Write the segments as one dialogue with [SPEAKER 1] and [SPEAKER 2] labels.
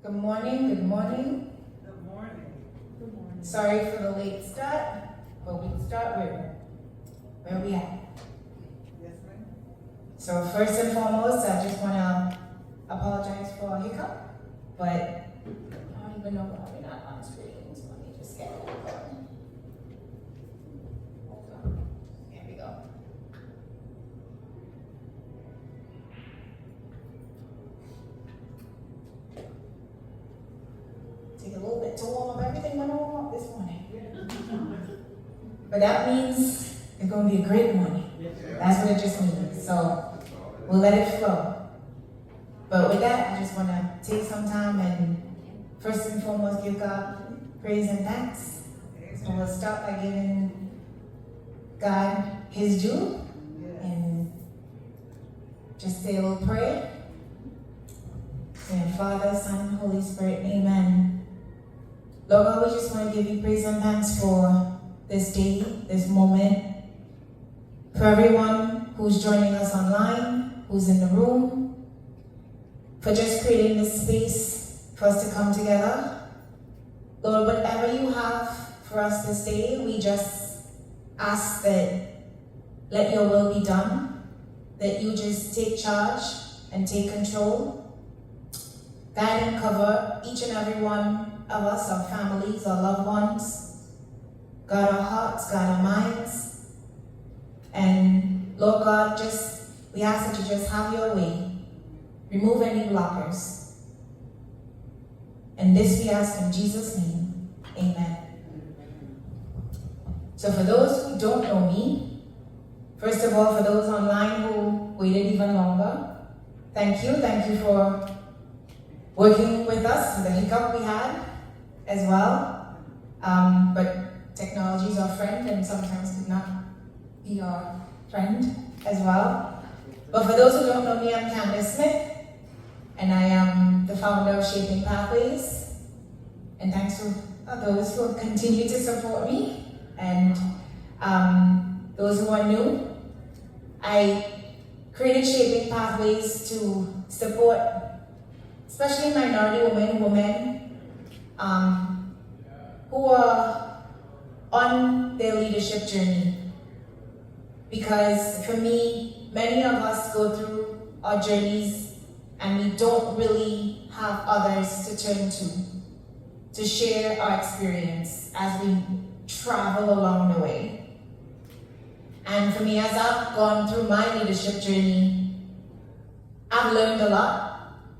[SPEAKER 1] Good morning, good morning.
[SPEAKER 2] Good morning.
[SPEAKER 3] Good morning.
[SPEAKER 1] Sorry for the late start, but we start where we at.
[SPEAKER 2] Yes, ma'am.
[SPEAKER 1] So first and foremost, I just want to apologize for a hiccup, but I don't even know why we're not on screen, so let me just get it going. Hold on. There we go. Take a little bit to warm up everything when I warm up this morning. But that means it's going to be a great morning. That's what it just means. So we'll let it flow. But with that, I just want to take some time and first and foremost give God praise and thanks. So we'll start by giving God his due and just say a little prayer. And Father, Son, Holy Spirit, amen. Lord God, we just want to give you praise and thanks for this day, this moment, for everyone who's joining us online, who's in the room, for just creating this space for us to come together. Lord, whatever you have for us this day, we just ask that let your will be done, that you just take charge and take control. Guide and cover each and every one of us, our families, our loved ones. Guard our hearts, guard our minds. And Lord God, we ask that you just have your way. Remove any blockers. And this we ask in Jesus' name. Amen. So for those who don't know me, first of all, for those online who waited even longer, thank you. Thank you for working with us, the hiccup we had as well. But technology is our friend and sometimes could not be our friend as well. But for those who don't know me, I'm Candis Smith, and I am the founder of Shaping Pathways. And thanks to those who continue to support me and those who are new. I created Shaping Pathways to support especially minority women who are on their leadership journey. Because for me, many of us go through our journeys and we don't really have others to turn to share our experience as we travel along the way. And for me, as I've gone through my leadership journey, I've learned a lot.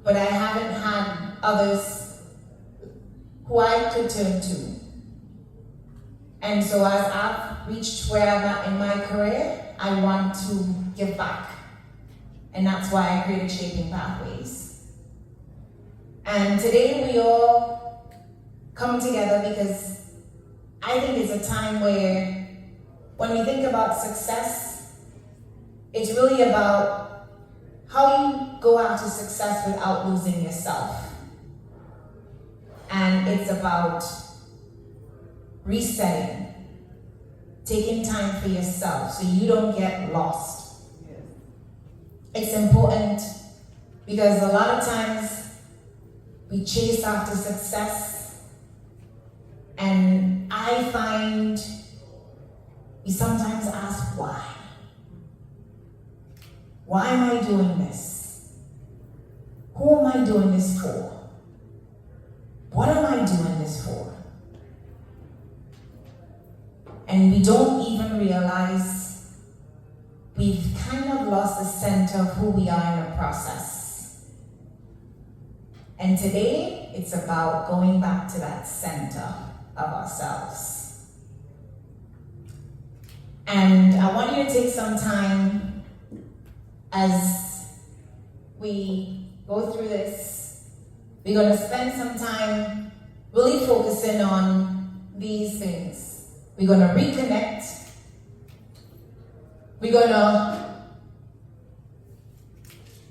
[SPEAKER 1] But I haven't had others who I could turn to. And so as I've reached where I'm at in my career, I want to give back. And that's why I created Shaping Pathways. And today we all come together because I think it's a time where when we think about success, it's really about how you go after success without losing yourself. And it's about resetting, taking time for yourself so you don't get lost.
[SPEAKER 2] Yes.
[SPEAKER 1] It's important because a lot of times we chase after success, and I find we sometimes ask why. Why am I doing this? Who am I doing this for? What am I doing this for? And we don't even realize we've kind of lost the center of who we are in the process. And today, it's about going back to that center of ourselves. And I want you to take some time as we go through this. We're going to spend some time really focusing on these things. We're going to reconnect. We're going to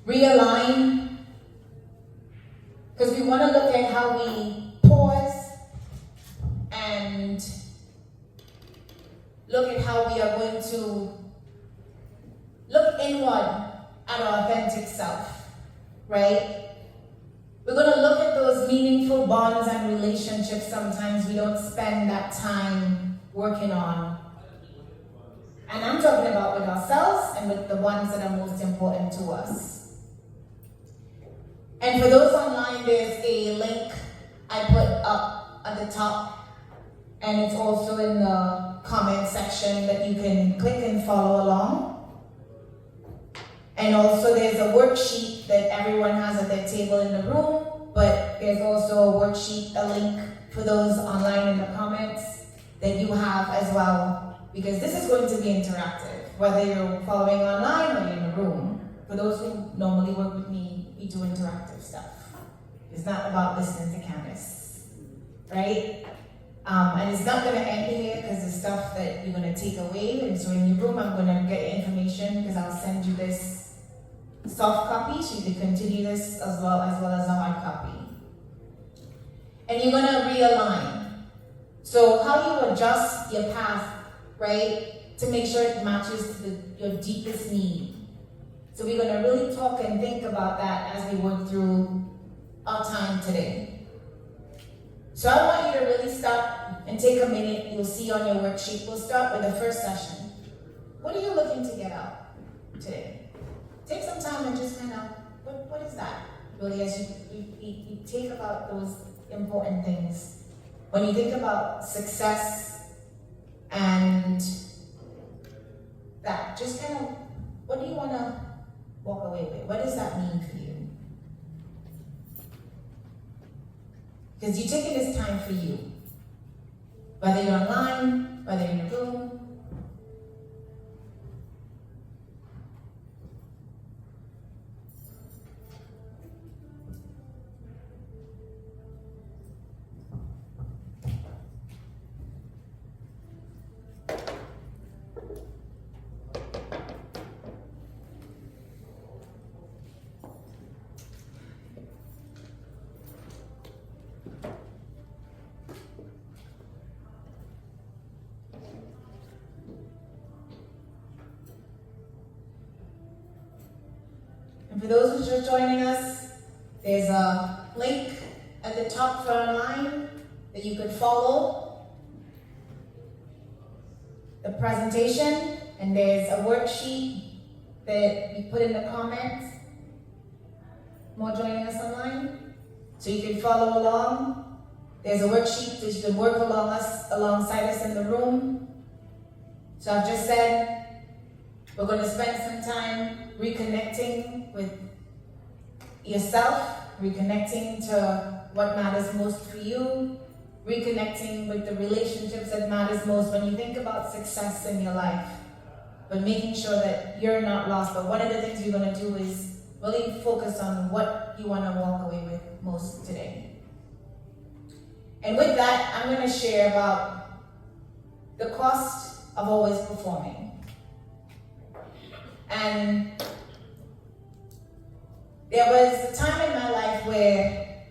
[SPEAKER 1] realign. Because we want to look at how we pause and look at how we are going to look inward at our authentic self, right? We're going to look at those meaningful meaningful bonds and relationships sometimes we don't spend that time working on. And I'm talking about with ourselves and with the ones that are most important to us. And for those online, there's a link I put up at the top, and it's also in the comment section that you can click and follow along. And also there's a worksheet that everyone has at their table in the room, but there's also a worksheet, a link for those online in the comments that you have as well, because this is going to be interactive, whether you're following online or you're in the room. For those who normally work with me, we do interactive stuff. It's not about listening to Candis, right? And it's not going to end here because the stuff that you're going to take away. And so in your room, I'm going to get information because I'll send you this soft copy so you can continue this as well as a hard copy. And you're going to realign. So how you adjust your path, right, to make sure it matches to your deepest need. So we're going to really talk and think about that as we work through our time today. So I want you to really stop and take a minute. You'll see on your worksheet, we'll start with the first session. What are you looking to get out today? Take some time and just kind of, what is that? Really, as you think about those important things. When you think about success and that, just kind of, what do you want to walk away with? What does that mean for you? Because you're taking this time for you. Whether you're online, whether you're in a room. And for those who are just joining us, there's a link at the top for online that you could follow the presentation, and there's a worksheet that we put in the comments. More joining us online, so you can follow along. There's a worksheet that you can work alongside us in the room. So I've just said, we're going to spend some time reconnecting with yourself, reconnecting to what matters most for you, reconnecting with the relationships that matters most when you think about success in your life, but making sure that you're not lost. But one of the things we're going to do is really focus on what you want to walk away with most today. And with that, I'm going to share about the cost of always performing. And there was a time in my life where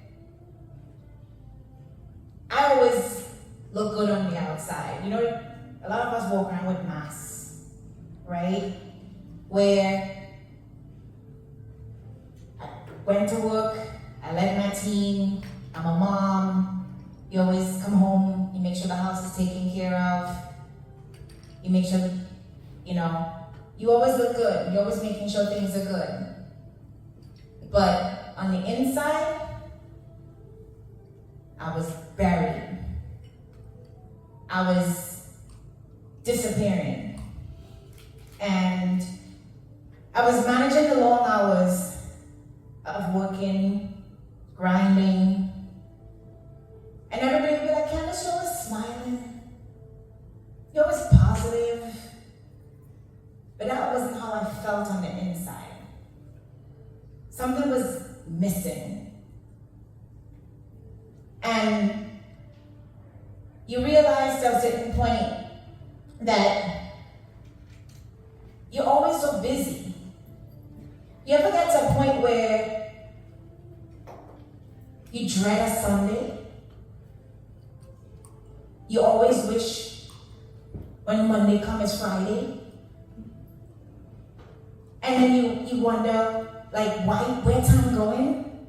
[SPEAKER 1] I always look good on the outside. You know, a lot of us walk around with masks, right? Where I went to work, I led my team, I'm a mom, you always come home, you make sure the house is taken care of, you make sure, you always look good, you're always making sure things are good. But on the inside, I was buried. I was disappearing. And I was managing the long hours of working, grinding. And everybody would be like, Candis, you're always smiling. You're always positive. But that wasn't how I felt on the inside. Something was missing. And you realize at a certain point that you're always so busy. You ever get to a point where you dread a Sunday? You always wish when Monday comes Friday? And then you wonder, like, where time going?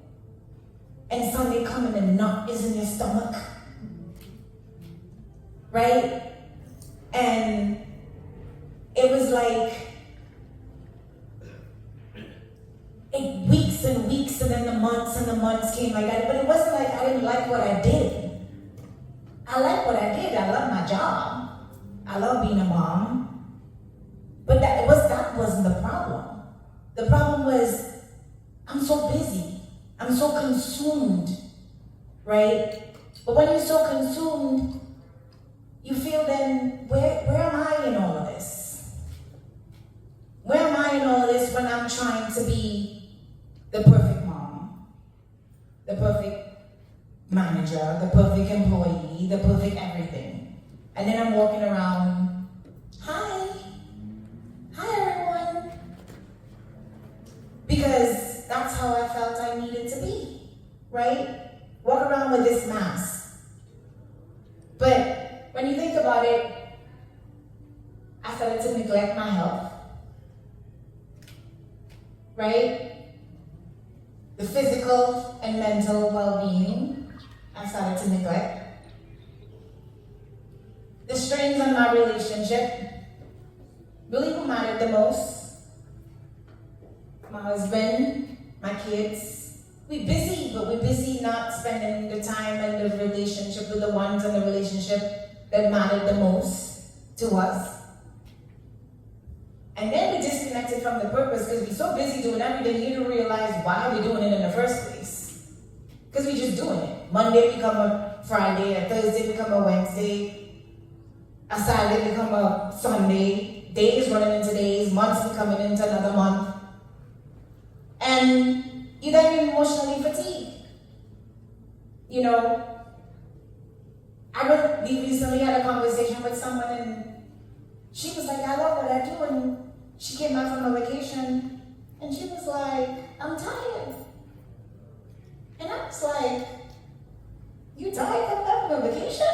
[SPEAKER 1] and Sunday coming and knot is in your stomach, right? And it was like weeks and weeks, and then the months came like that. But it wasn't like I didn't like what I did. I like what I did. I love my job. I love being a mom. But that wasn't the problem. The problem was I'm so busy. I'm so consumed, right? But when you're so consumed, you feel then, where am I in all of this? Where am I in all of this when I'm trying to be the perfect mom, the perfect manager, the perfect employee, the perfect everything? And then I'm walking around, hi everyone. Because that's how I felt I needed to be, right? Walk around with this mask. But when you think about it, I started to neglect my health, right? The physical and mental well-being, I started to neglect. The strains on my relationship, really who mattered the most? My husband, my kids. We're busy, but we're busy not spending the time and the relationship with the ones in the relationship that mattered the most to us. And then we disconnected from the purpose because we're so busy doing everything, you don't realize why we're doing it in the first place. Because we're just doing it. Monday become a Friday, a Thursday become a Wednesday, a Saturday become a Sunday, days running into days, months becoming into another month. And you then get emotionally fatigued. You know, we recently had a conversation with someone and she was like, I love what I do. And she came back from a vacation and she was like, I'm tired. And I was like, you tired coming back from a vacation?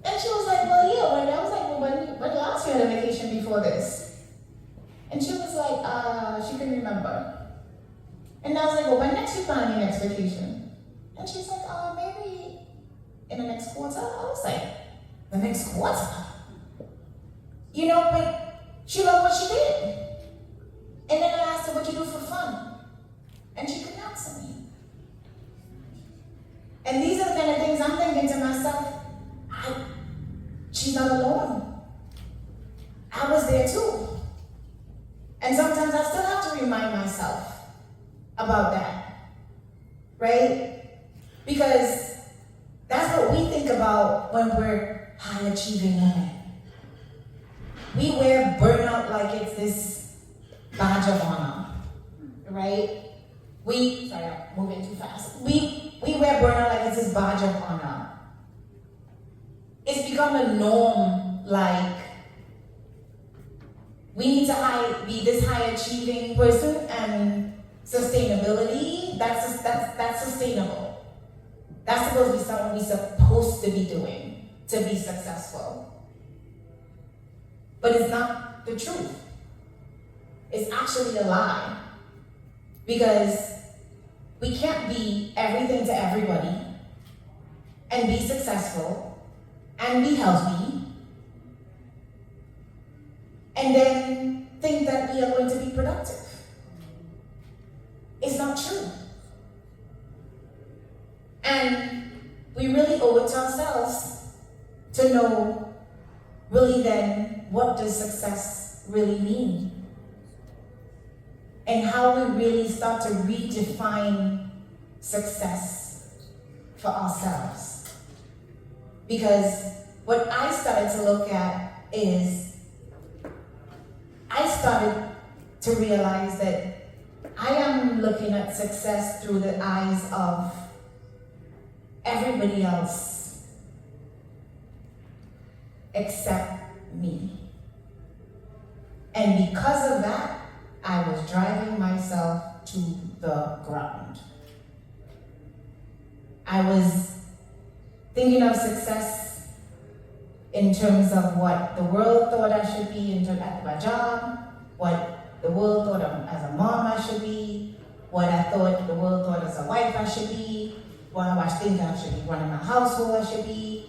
[SPEAKER 1] And she was like, well, yeah. When I was like, well, when last you had a vacation before this? And she was like, she couldn't remember. And I was like, well, when next you plan your next vacation? And she's like, maybe in the next quarter. I was like, the next quarter? You know, but she loved what she did. And then I asked her, what you do for fun? And she couldn't answer me. And these are the kind of things I'm thinking to myself, she's not alone. I was there too. And sometimes I still have to remind myself about that, right? Because that's what we think about when we're high-achieving women. We wear burnout like it's this badge of honor, right? Sorry, I'm moving too fast. We wear burnout like it's this badge of honor. It's become a norm, like, we need to be this high-achieving person, and sustainability, that's sustainable. That's supposed to be something we're supposed to be doing to be successful. But it's not the truth. It's actually a lie. Because we can't be everything to everybody and be successful and be healthy and then think that we are going to be productive. It's not true. And we really owe it to ourselves to know really then what does success really mean? And how we really start to redefine success for ourselves. Because what I started to look at is I started to realize that I am looking at success through the eyes of everybody else except me. And because of that, I was driving myself to the ground. I was thinking of success in terms of what the world thought I should be at my job, what the world thought as a mom I should be, what I thought the world thought as a wife I should be, what I think I should be running my household I should be.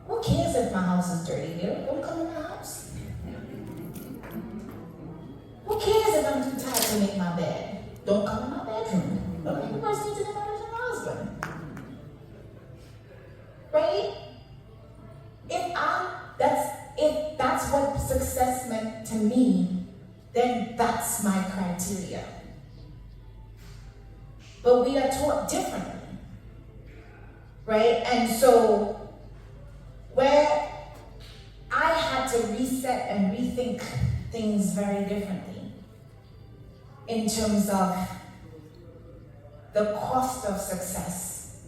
[SPEAKER 1] Who cares if my house is dirty? Don't come in my house. Who cares if I'm too tired to make my bed? Don't come in my bedroom. You guys need to know that as my husband. Right? If that's what success meant to me, then that's my criteria. But we are taught differently. Right? And so, where I had to reset and rethink things very differently in terms of the cost of success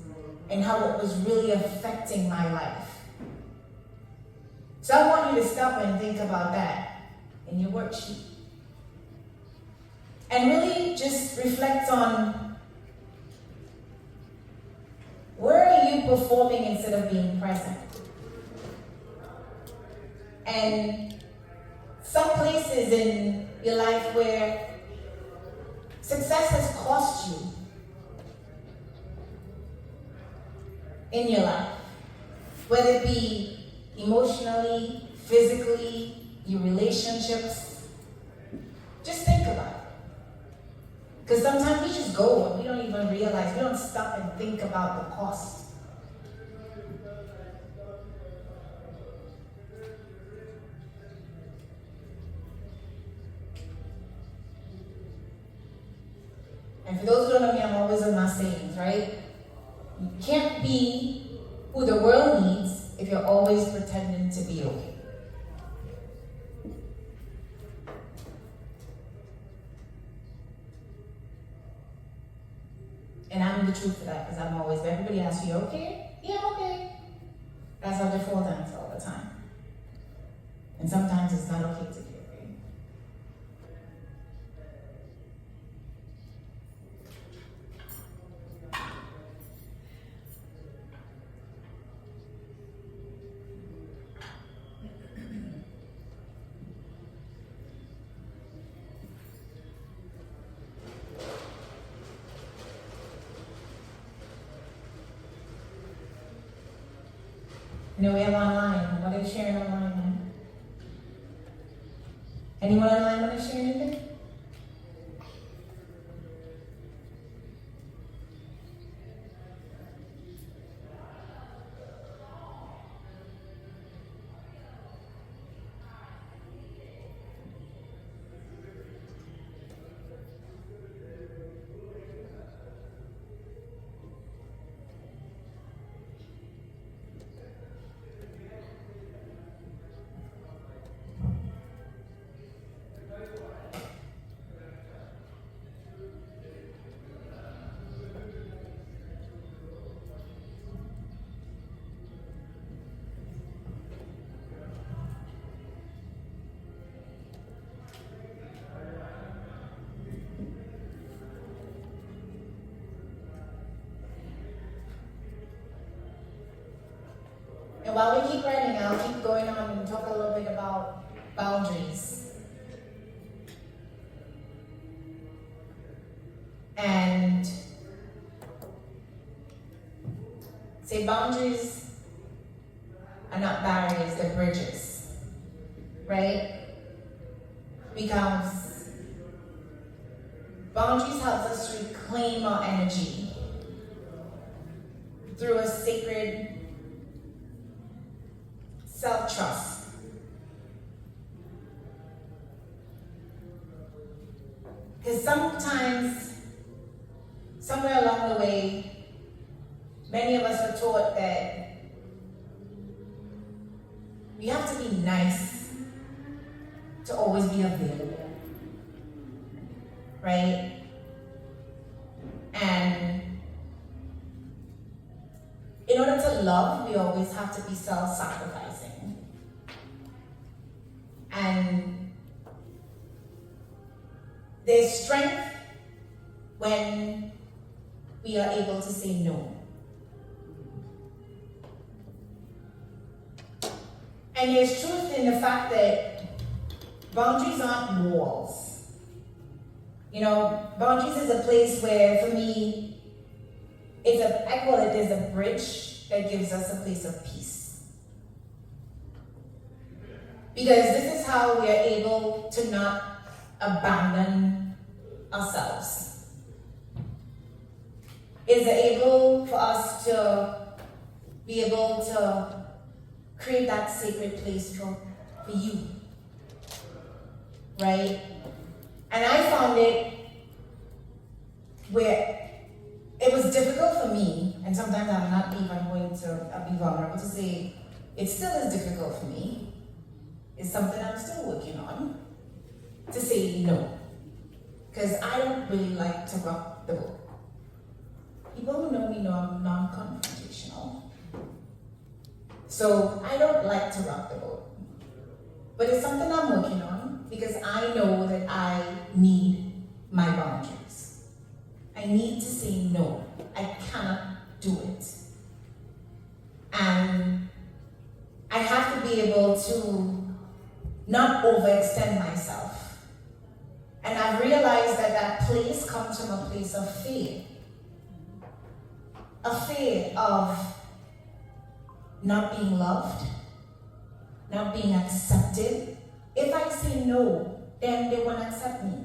[SPEAKER 1] and how it was really affecting my life. So I want you to stop and think about that in your worksheet. And really just reflect on, where are you performing instead of being present? And some places in your life where success has cost you in your life, whether it be emotionally, physically, your relationships. Just think about it. Because sometimes we just go and we don't even realize, we don't stop and think about the cost. And for those who don't know me, I'm always on my sayings, right? You can't be who the world needs if you're always pretending to be okay. And I'm the truth for that, because I'm always, everybody asks, you okay? Yeah, I'm okay. That's our default answer all the time. And sometimes it's not okay to be okay. You know, we have online. What are you sharing online, man? Anyone online want to share anything? And while we keep writing, I'll keep going on and talk a little bit about boundaries. And say boundaries are not barriers, they're bridges, right? Because boundaries help us reclaim our energy through a sacred self-trust. Because sometimes, somewhere along the way, many of us are taught that we have to be nice to always be available, right? And in order to love, we always have to be self-sacrificing. And there's strength when we are able to say no. And there's truth in the fact that boundaries aren't walls. Boundaries is a place where, for me, I call it, there's a bridge that gives us a place of peace. Because this is how we are able to not abandon ourselves. It's able for us to be able to create that sacred place for you, right? And I found it where it was difficult for me, and sometimes I'm not even going to be vulnerable to say, it still is difficult for me. It's something I'm still working on, to say no. Because I don't really like to rock the boat. People who know me know I'm non-confrontational. So I don't like to rock the boat. But it's something I'm working on because I know that I need my boundaries. I need to say no. I cannot do it. And I have to be able to not overextend myself. And I've realized that place comes from a place of fear. A fear of not being loved, not being accepted. If I say no, then they won't accept me.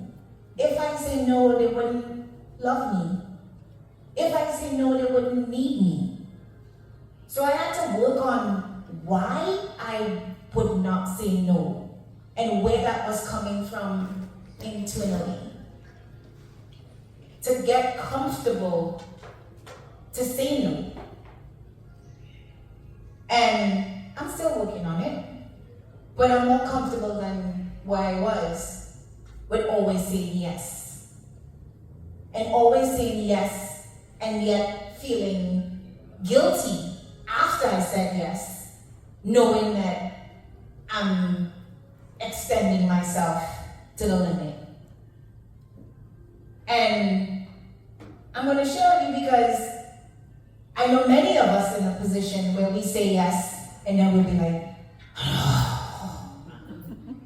[SPEAKER 1] If I say no, they wouldn't love me. If I say no, they wouldn't need me. So I had to work on why I would not say no and where that was coming from internally. To get comfortable to say no. And I'm still working on it, but I'm more comfortable than where I was with always saying yes. And always saying yes, and yet feeling guilty after I said yes, knowing that I'm extending myself to the limit. And I'm going to share with you because I know many of us in a position where we say yes, and then we'll be like,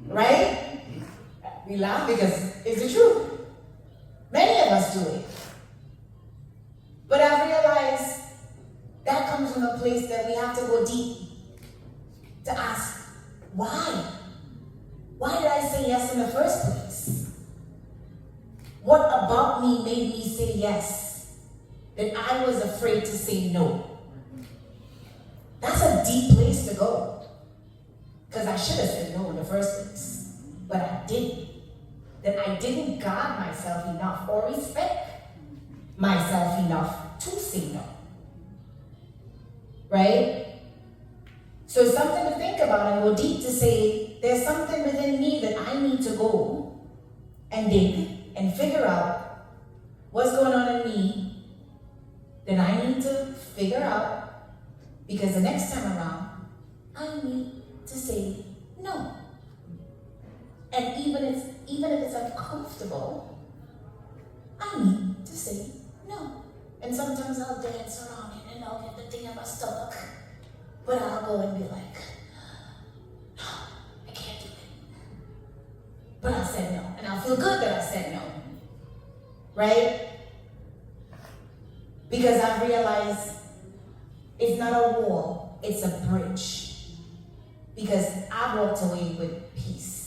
[SPEAKER 1] right? We laugh because it's the truth. Many of us do it. But I've realized that comes from a place that we have to go deep to ask, why? Why did I say yes in the first place? What about me made me say yes that I was afraid to say no? That's a deep place to go. Because I should have said no in the first place. But I didn't. That I didn't guard myself enough or respect myself enough to say no. Right? So it's something to think about and go deep to say, there's something within me that I need to go and dig and figure out what's going on in me that I need to figure out, because the next time around, I need to say no. And even if it's uncomfortable, I need to say no. And sometimes I'll dance around it and I'll get the thing in my stomach, but I'll go and be like, no, I can't do it. But I said no, and I'll feel good that I said no. Right? Because I've realized it's not a wall, it's a bridge. Because I walked away with peace.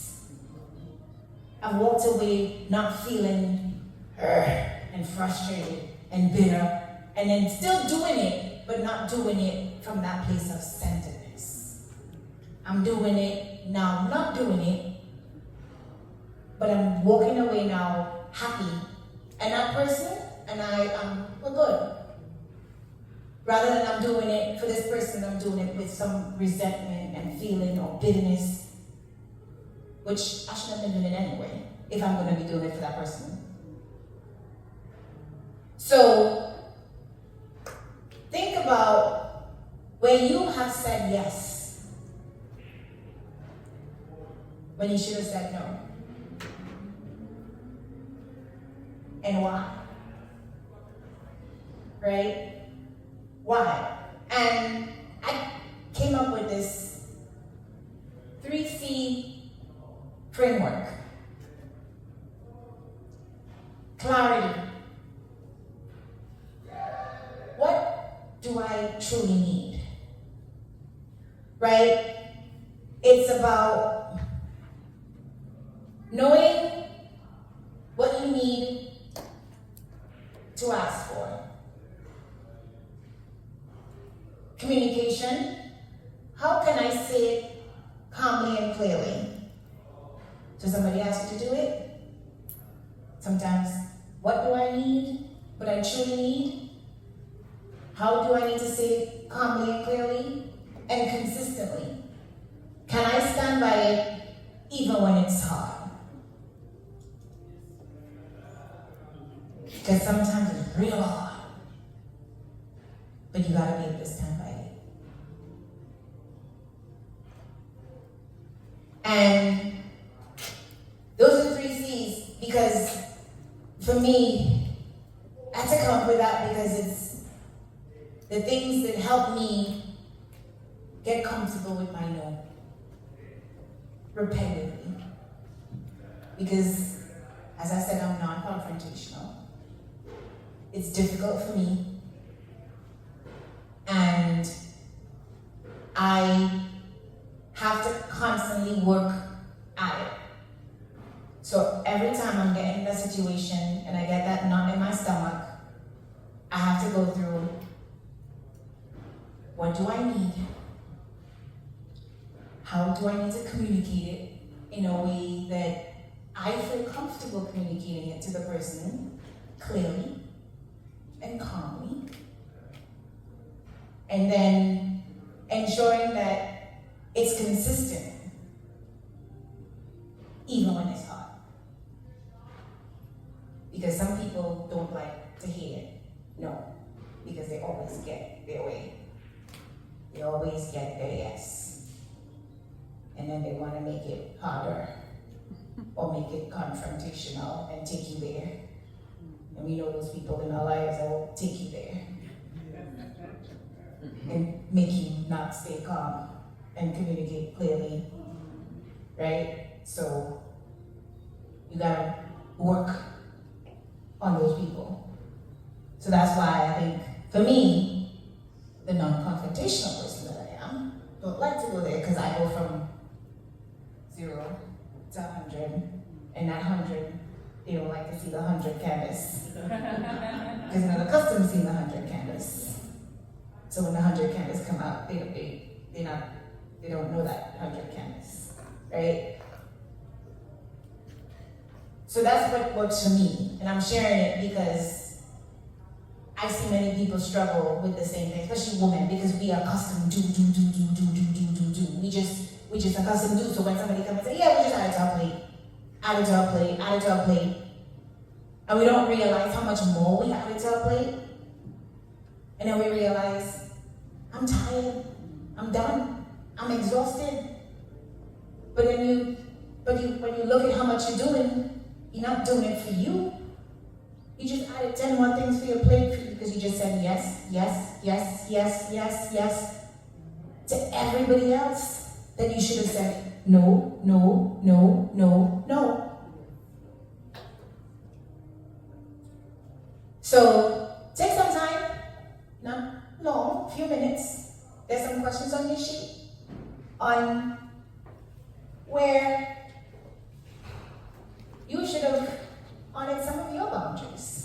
[SPEAKER 1] I walked away not feeling and frustrated and bitter, and then still doing it, but not doing it from that place of centeredness. I'm doing it now, not doing it, but I'm walking away now happy. And that person and we're good. Rather than I'm doing it for this person, I'm doing it with some resentment and feeling or bitterness, which I shouldn't have been doing it anyway, if I'm going to be doing it for that person. So, think about where you have said yes, when you should have said no. And why? Right? Why? And I came up with this 3C framework. clarity. What do I truly need? Right? It's about knowing what you need to ask for. Communication. How can I say it calmly and clearly? Does somebody ask you to do it? Sometimes, what do I need? What I truly need? How do I need to say it calmly and clearly and consistently? Can I stand by it even when it's hard? Because sometimes it's real hard. But you gotta be able to stand by it. And those are the 3 C's, because for me, I had to come up with that because it's the things that help me get comfortable with my no. Repetitively. Because, as I said, I'm non-confrontational. It's difficult for me. And I have to constantly work at it. So every time I'm getting in a situation and I get that knot in my stomach, I have to go through, what do I need? How do I need to communicate it in a way that I feel comfortable communicating it to the person clearly and calmly? And then ensuring that it's consistent, even when it's hard. Because some people don't like to hear no, because they always get their way. They always get their yes. And then they want to make it harder or make it confrontational and take you there. And we know those people in our lives that will take you there and make you not stay calm and communicate clearly, right? So you gotta work on those people. So that's why I think, for me, the non-confrontational person that I am, don't like to go there because I go from 0 to 100, and that 100, they don't like to see the 100 Candis. Because they're not accustomed to seeing the 100 Candis. So when the 100 Candis come out, they don't know that 100 Candis, right? So that's what works for me, and I'm sharing it because I see many people struggle with the same thing, especially women, because we are accustomed to do. We just accustomed to do. So when somebody comes and say, yeah, we just add it to our plate, add it to our plate, add it to our plate, and we don't realize how much more we add it to our plate, and then we realize, I'm tired, I'm done, I'm exhausted. But when you look at how much you're doing, you're not doing it for you. You just added 10 more things for your plate because you just said yes, yes, yes, yes, yes, yes to everybody else that you should have said no, no, no, no, no. So take some time, not long, few minutes. There's some questions on your sheet on where you should have honored some of your boundaries.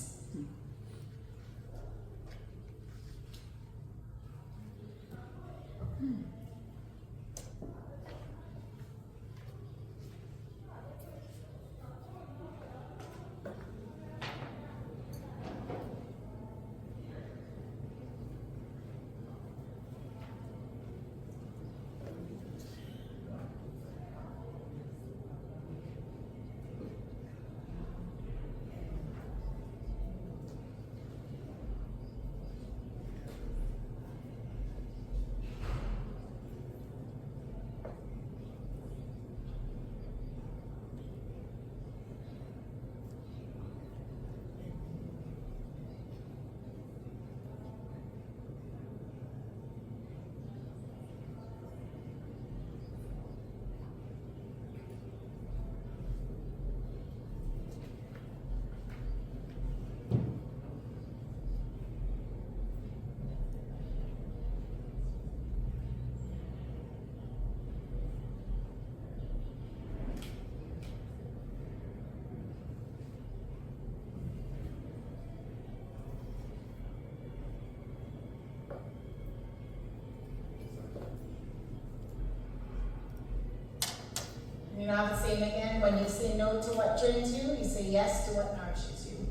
[SPEAKER 1] don't have to say them again. When you say no to what drains you, you say yes to what nourishes you.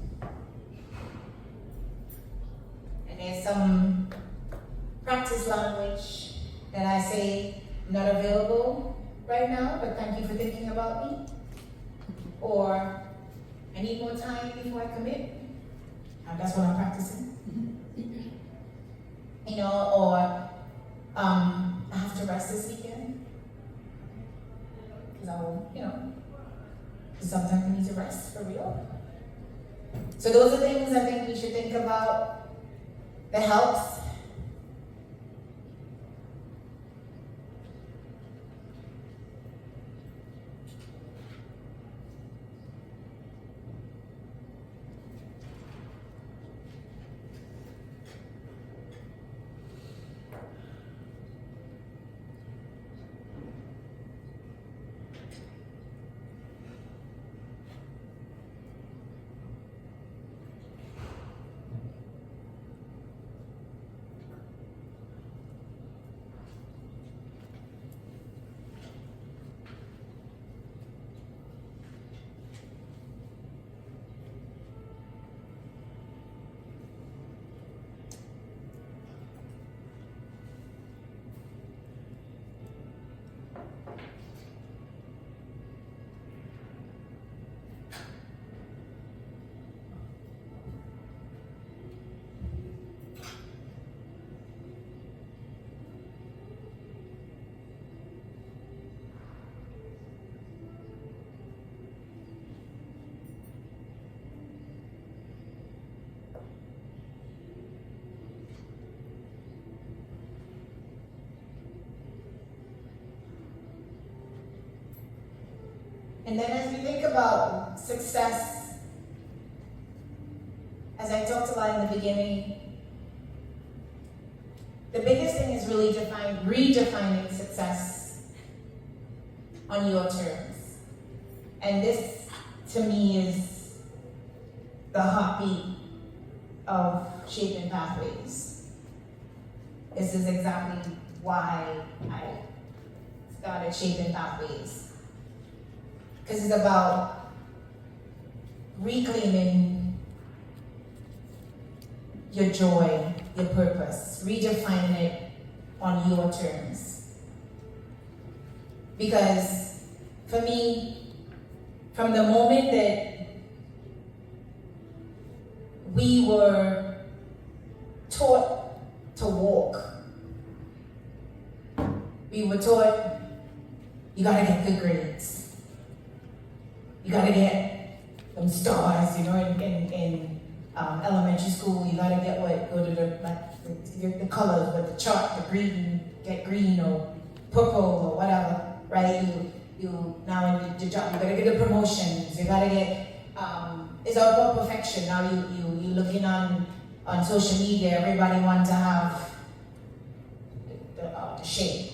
[SPEAKER 1] And there's some practice language that I say, I'm not available right now, but thank you for thinking about me. Or, I need more time before I commit. That's what I'm practicing. You know, or I have to rest this weekend. Because I will, you know, sometimes we need to rest for real. So those are things I think we should think about that helps. And then as we think about success, as I talked about in the beginning, the biggest thing is really redefining success on your terms. And this, to me, is the heartbeat of Shaping Pathways. This is exactly why I started Shaping Pathways. Because it's about reclaiming your joy, your purpose, redefining it on your terms. Because for me, from the moment that we were taught to walk, we were taught you gotta get good grades. You gotta get them stars, you know, in elementary school. You gotta get go to the colors with the chart, the green, get green or purple or whatever, right? You now in your job, you gotta get the promotions. You gotta get. It's all about perfection. Now you looking on social media. Everybody wants to have the shape,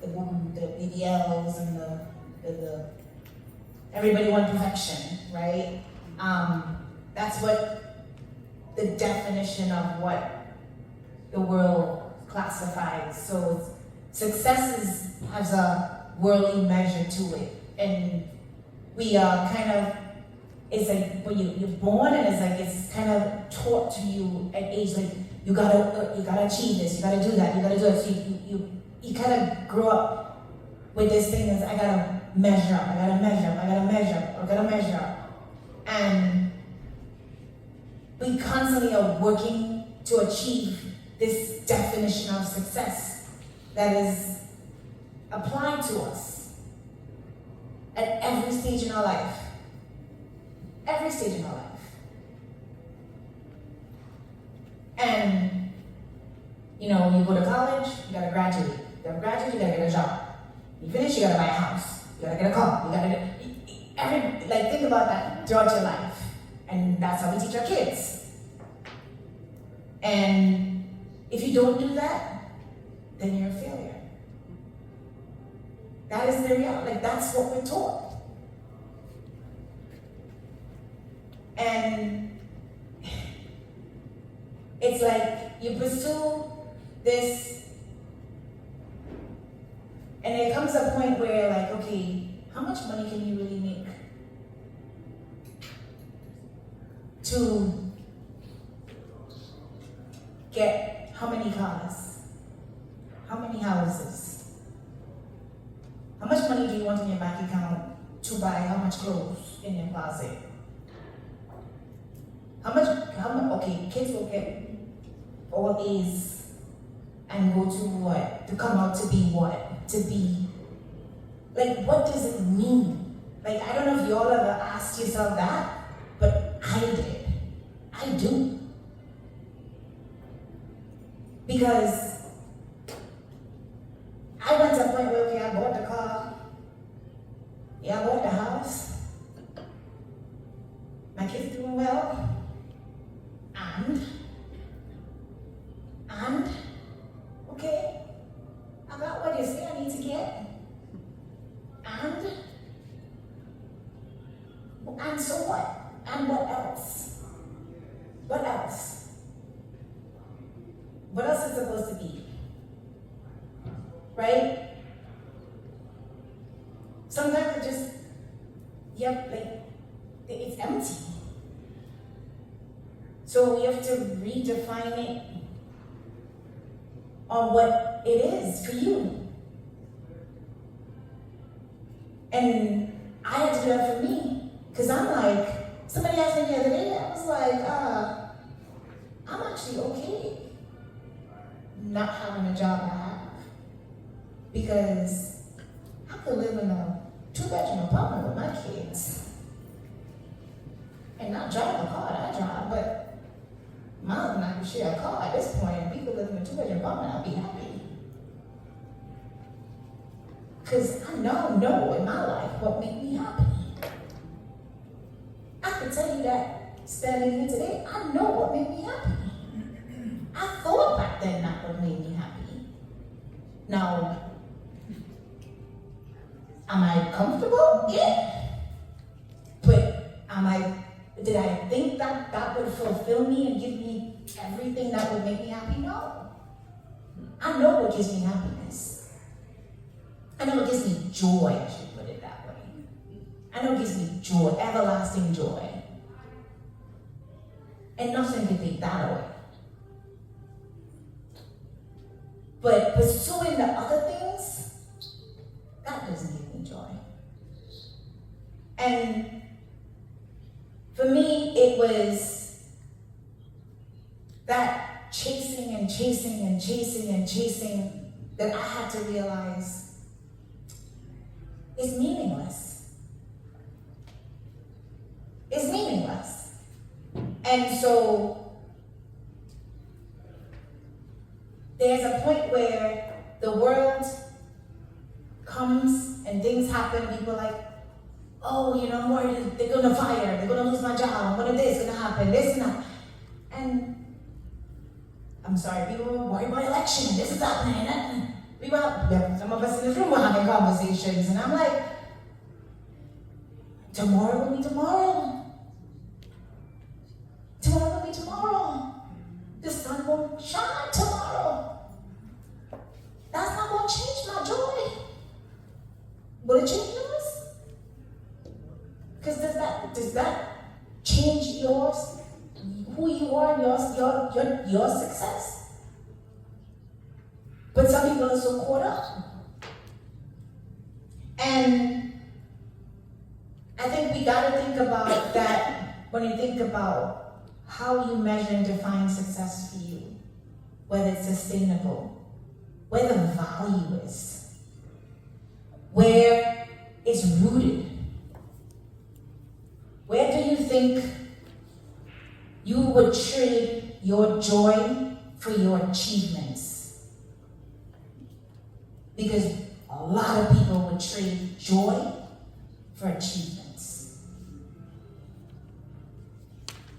[SPEAKER 1] the BBLs and the everybody wants perfection, right? That's what the definition of what the world classifies. So success has a worldly measure to it. And we are kind of, it's like when you're born and it's kind of taught to you at age, like you gotta achieve this, you gotta do that, you gotta do it. So you kind of grow up with this thing as I gotta measure up, I gotta measure up, I gotta measure up, I gotta measure up. And we constantly are working to achieve this definition of success that is applied to us at every stage in our life. Every stage in our life. And, you know, you go to college, you gotta graduate. You gotta graduate, you gotta get a job. You finish, you gotta buy a house. You gotta get a car. You gotta think about that throughout your life. And that's how we teach our kids. And if you don't do that, then you're a failure. That is the reality. Like, that's what we're taught. And it's like you pursue this, and there comes a point where, like, okay, how much money can you really make to get how many cars, how many houses? How much money do you want in your bank account to buy how much clothes in your closet? Okay, kids will get all A's and go to what? To come out to be what? To be, like, what does it mean? Like, I don't know if y'all ever asked yourself that, but I did. I do. Because I went to a point where, okay, I bought the car, yeah, I bought the house, my kids doing well, and, okay, I got what they say I need to get, and so what? And what else? What else? What else is supposed to be? Right? Sometimes it just, it's empty. So we have to redefine it on what it is for you. And I had to do that for me. Because I'm like, somebody asked me the other day, I was like, I'm actually okay not having a job I have. Because I could live in a 2-bedroom apartment with my kids and not drive the car that I drive, but my husband and I could share a car at this point, and we could live in a 2-bedroom apartment, I'd be happy. Because I know in my life what made me happy. I can tell you that standing here today, I know what made me happy. I thought back then that what made me happy. Now, am I comfortable? Yeah. But did I think that would fulfill me and give me everything that would make me happy? No. I know what gives me happiness. I know what gives me joy, I should put it that way. I know it gives me joy, everlasting joy. And nothing can take that away. But pursuing the other things, that doesn't give me joy. And for me, it was that chasing that I had to realize is meaningless. It's meaningless. And so there's a point where the world comes and things happen, people are like, oh, I'm worried they're gonna fire, they're gonna lose my job, what if this is gonna happen, this and that. And I'm sorry, people were worried about election, this is happening, and some of us in this room were having conversations, and I'm like, tomorrow will be tomorrow. Tomorrow will be tomorrow. The sun won't shine tomorrow. That's not gonna change my joy. Will it change yours? Because does that change yours, who you are, your success? But some people are so caught up. And I think we gotta think about that when you think about how you measure and define success for you, whether it's sustainable, where the value is, where it's rooted. Where do you think you would trade your joy for your achievements? Because a lot of people would trade joy for achievements.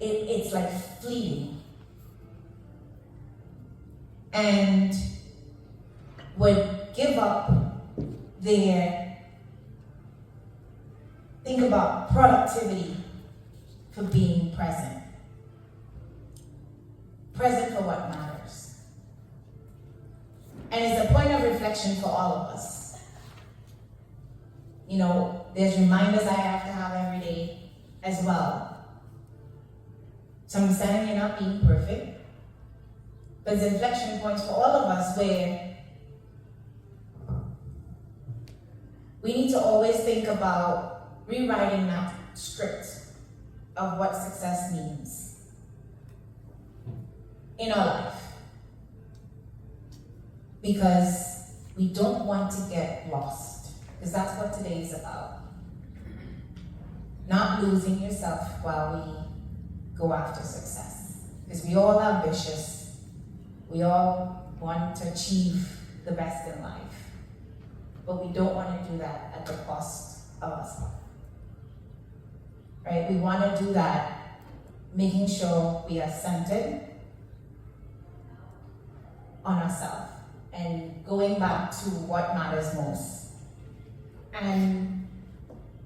[SPEAKER 1] It's like fleeting. And would give up think about productivity for being present. Present for what matters. And it's a point of reflection for all of us. there's reminders I have to have every day as well. So I'm understanding you're not being perfect, but there's inflection points for all of us where we need to always think about rewriting that script of what success means in our life. Because we don't want to get lost, because that's what today is about. Not losing yourself while we go after success. Because we all ambitious. We all want to achieve the best in life. But we don't want to do that at the cost of ourselves. Right? We want to do that making sure we are centered on ourselves and going back to what matters most. And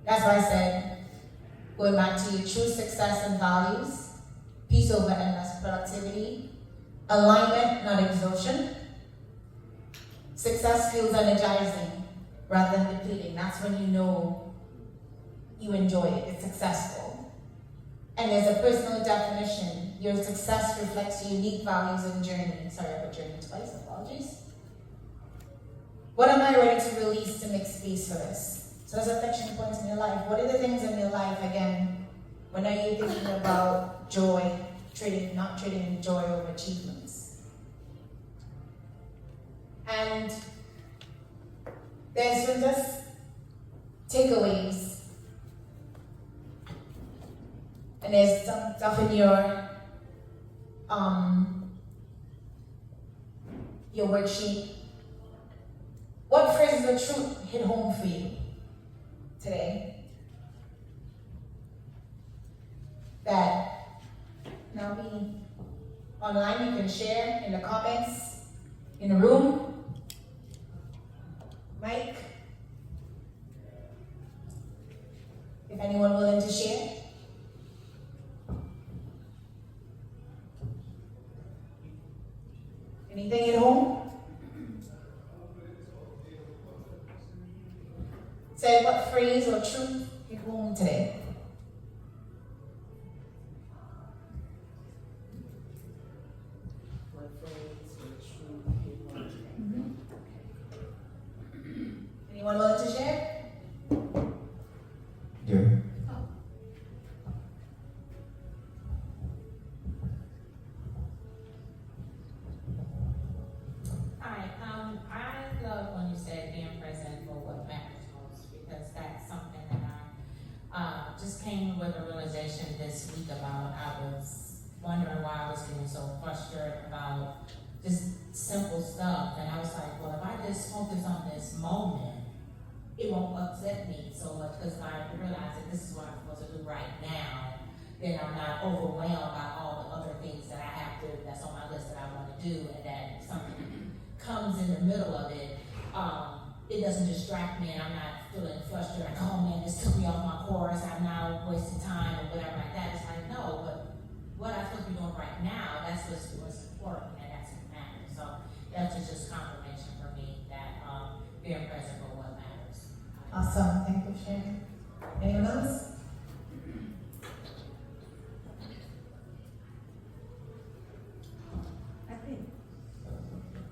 [SPEAKER 1] that's why I said, going back to your true success and values, peace over endless productivity, alignment, not exhaustion. Success feels energizing rather than depleting. That's when you know you enjoy it, it's successful. And there's a personal definition. Your success reflects your unique values and journey. Sorry, I put journey twice, apologies. What am I ready to release to make space for this? So there's reflection points in your life. What are the things in your life, again, when are you thinking about joy, not trading joy over achievements? And there's just takeaways. And there's some stuff in your worksheet. What phrases of truth hit home for you today? That now be online, you can share in the comments, in the room. Mike, if anyone willing to share. Anything at home? Say what phrase or truth hit home today.
[SPEAKER 2] What phrase or truth hit home today?
[SPEAKER 1] Anyone willing to share?
[SPEAKER 3] Yeah.
[SPEAKER 4] Hi, I love when you said being present for what matters most, because that's something that I just came with a realization this week about. I was wondering why I was getting so frustrated about just simple stuff, and I was like, well, if I just focus on this moment, it won't upset me so much, because I realize that this is what I'm supposed to do right now, then I'm not overwhelmed by all the other things that I have to, that's on my list that I want to do, and that something comes in the middle of it, it doesn't distract me and I'm not feeling frustrated, like, oh man, this took me off my course, I'm now wasting time or whatever like that. It's like, no, but what I'm supposed to be doing right now, that's what's important and that's what matters. So that's just confirmation for me that being present for what matters.
[SPEAKER 1] Awesome, thank you for sharing. Anyone else?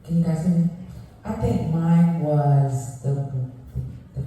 [SPEAKER 5] Can you guys hear me? I think mine was the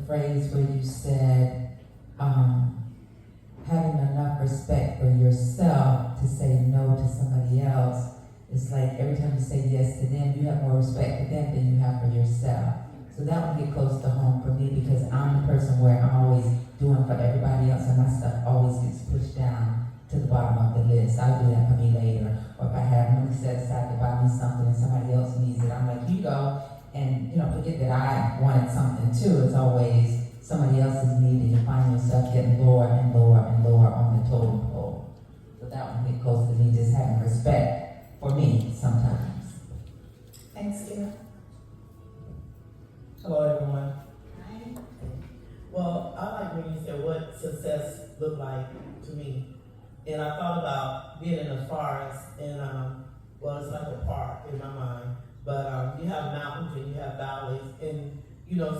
[SPEAKER 5] phrase where you said, having enough respect for yourself to say no to somebody else. It's like every time you say yes to them, you have more respect for them than you have for yourself. So that would get close to home for me, because I'm the person where I'm always doing for everybody else and my stuff always gets pushed down to the bottom of the list. I'll do that for me later. Or if I have money set aside to buy me something and somebody else needs it, I'm like, you go. And forget that I wanted something too. It's always somebody else's need, and you find yourself getting lower and lower and lower on the totem pole. So that one get close to me, just having respect for me sometimes.
[SPEAKER 1] Thanks, Kira.
[SPEAKER 6] Hello, everyone.
[SPEAKER 1] Hi.
[SPEAKER 6] Well, I like when you said what success looked like to me. And I thought about being in a forest, and well, it's like a park in my mind. But you have mountains and you have valleys, and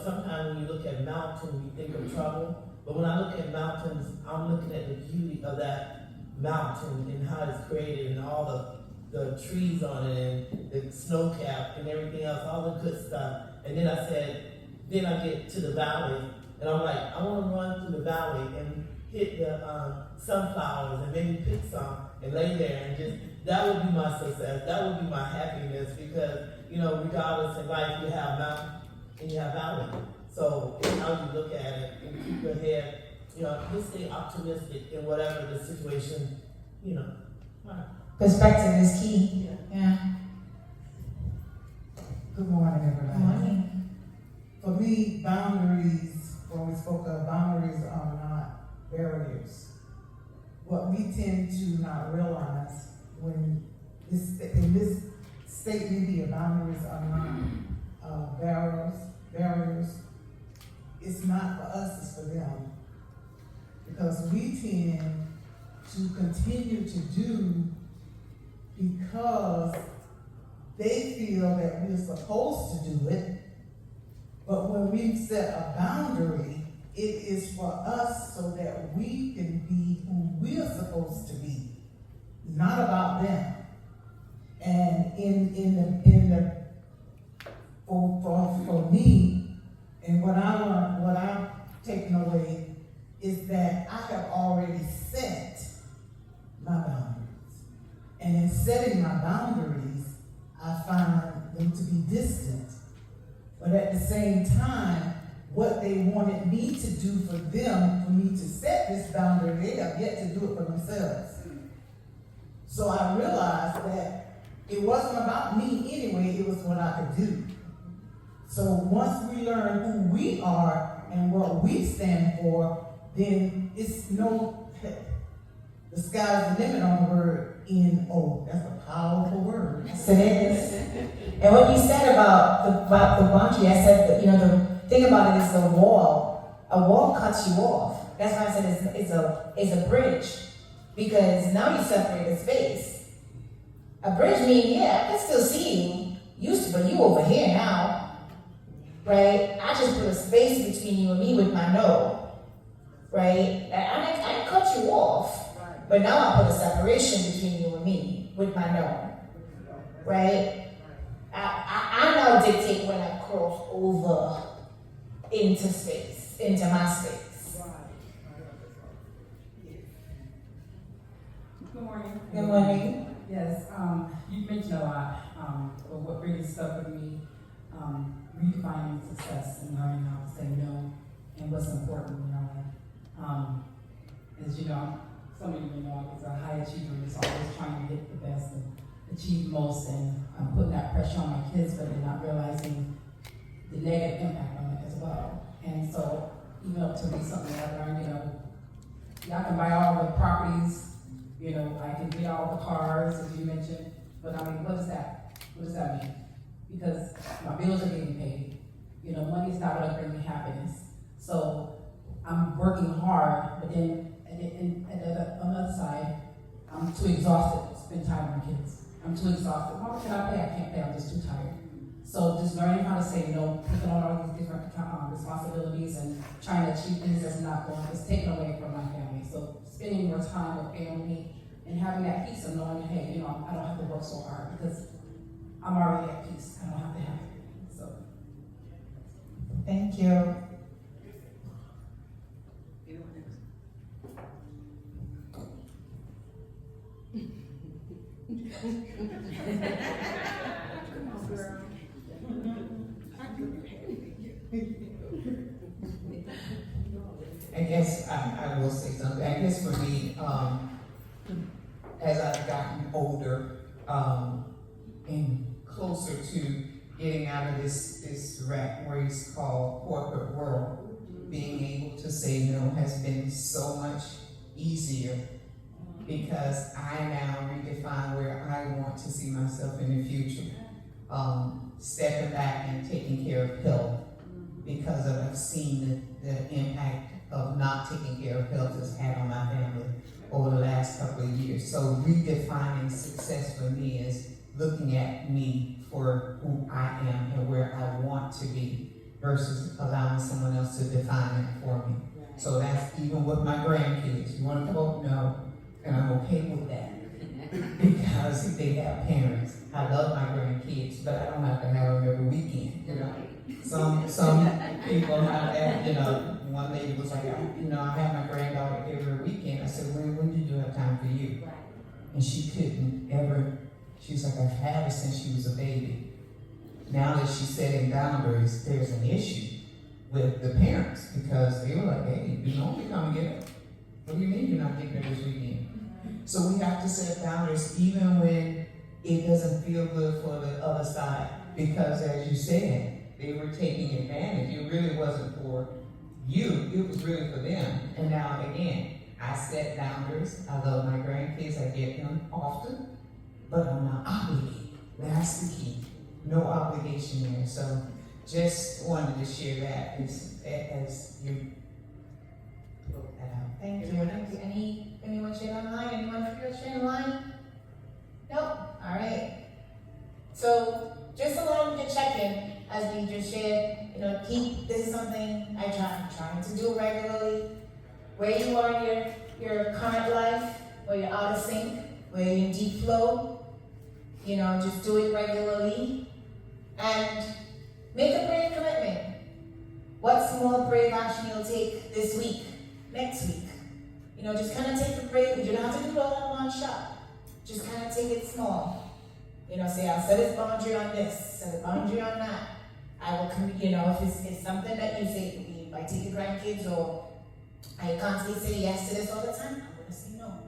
[SPEAKER 6] sometimes when you look at mountains, you think of trouble, But when I look at mountains, I'm looking at the beauty of that mountain and how it's created and all the trees on it and the snow cap and everything else, all the good stuff. And then I said, then I get to the valley and I'm like, I want to run through the valley and hit the sunflowers and maybe pick some and lay there and just, that would be my success. That would be my happiness because, you know, regardless in life, you have mountain and you have valley. So it's how you look at it and keep your head, you know, just stay optimistic in whatever the situation, you know.
[SPEAKER 1] Perspective is key. Yeah.
[SPEAKER 3] Good morning, everybody.
[SPEAKER 1] Good morning.
[SPEAKER 3] For me, boundaries, when we spoke of boundaries, are not barriers. What we tend to not realize when in this state media, boundaries are not barriers. It's not for us, it's for them. Because we tend to continue to do because they feel that we're supposed to do it. But when we set a boundary, it is for us so that we can be who we're supposed to be, not about them. And for me, and what I learned, what I've taken away is that I have already set my boundaries. And in setting my boundaries, I find them to be distant. But at the same time, what they wanted me to do for them, for me to set this boundary, they have yet to do it for themselves. So I realized that it wasn't about me anyway, it was what I could do. So once we learn who we are and what we stand for, then it's no, the sky's the limit on the word N-O. That's a powerful word.
[SPEAKER 1] Yes, it is. And what you said about the boundary, I said that, you know, the thing about it is the wall. A wall cuts you off. That's why I said it's a bridge. Because now you separate the space. A bridge means, yeah, I can still see you, but you over here now. Right? I just put a space between you and me with my no. Right? I cut you off. But now I put a separation between you and me with my no. Right? I now dictate when I cross over into space, into my space.
[SPEAKER 2] Good morning.
[SPEAKER 1] Good morning.
[SPEAKER 2] Yes, you mentioned a lot, but what really stuck with me, redefining success and learning how to say no and what's important in our life. As you know, some of you know, I was a high achiever, and always trying to get the best and achieve most, and I'm putting that pressure on my kids, but they're not realizing the negative impact on it as well. And so, even up to me, something that I learned, you know, y'all can buy all the properties, you know, I can get all the cars, as you mentioned, but I mean, what is that? What does that mean? Because my bills are getting paid. You know, money's not gonna bring me happiness. So I'm working hard, but then on the other side, I'm too exhausted to spend time with my kids. I'm too exhausted. How much can I pay? I can't pay, I'm just too tired. So just learning how to say no, taking on all these different responsibilities and trying to achieve things that's not going, it's taken away from my family. So spending more time with family and having that peace of knowing, hey, you know, I don't have to work so hard because I'm already at peace. I don't have to have it. So.
[SPEAKER 1] Thank you.
[SPEAKER 7] I guess I will say something. I guess for me, as I've gotten older and closer to getting out of this rat race called corporate world, being able to say no has been so much easier because I now redefine where I want to see myself in the future. Stepping back and taking care of health because I've seen the impact of not taking care of health has had on my family over the last couple of years. So redefining success for me is looking at me for who I am and where I want to be versus allowing someone else to define it for me. So that's even with my grandkids. You want to vote? No. And I'm okay with that. Because they have parents. I love my grandkids, but I don't have to have them every weekend, you know. Some people have that, you know. One lady was like, I have my granddaughter every weekend. I said, when did you have time for you? And she couldn't ever, she's like, I've had her since she was a baby. Now that she's setting boundaries, there's an issue with the parents because they were like, hey, you normally come and get her. What do you mean you're not getting her this weekend? So we have to set boundaries even when it doesn't feel good for the other side. Because as you said, they were taking advantage. It really wasn't for you, it was really for them. And now again, I set boundaries. I love my grandkids, I get them often, but I'm not obligated. That's the key. No obligation there. So just wanted to share that as you put that out.
[SPEAKER 1] Thank you. Anyone share online? Anyone share online? Nope. All right. So just allow me to check in as we just shared. This is something I'm trying to do regularly. Where you are in your current life, where you're out of sync, where you're in deep flow, just do it regularly. And make a brave commitment. What small brave action you'll take this week, next week? Just kind of take the brave. You don't have to do it all in one shot. Just kind of take it small. Say, I'll set a boundary on this, set a boundary on that. I will, if it's something that you say, if I take your grandkids or I constantly say yes to this all the time, I'm going to say no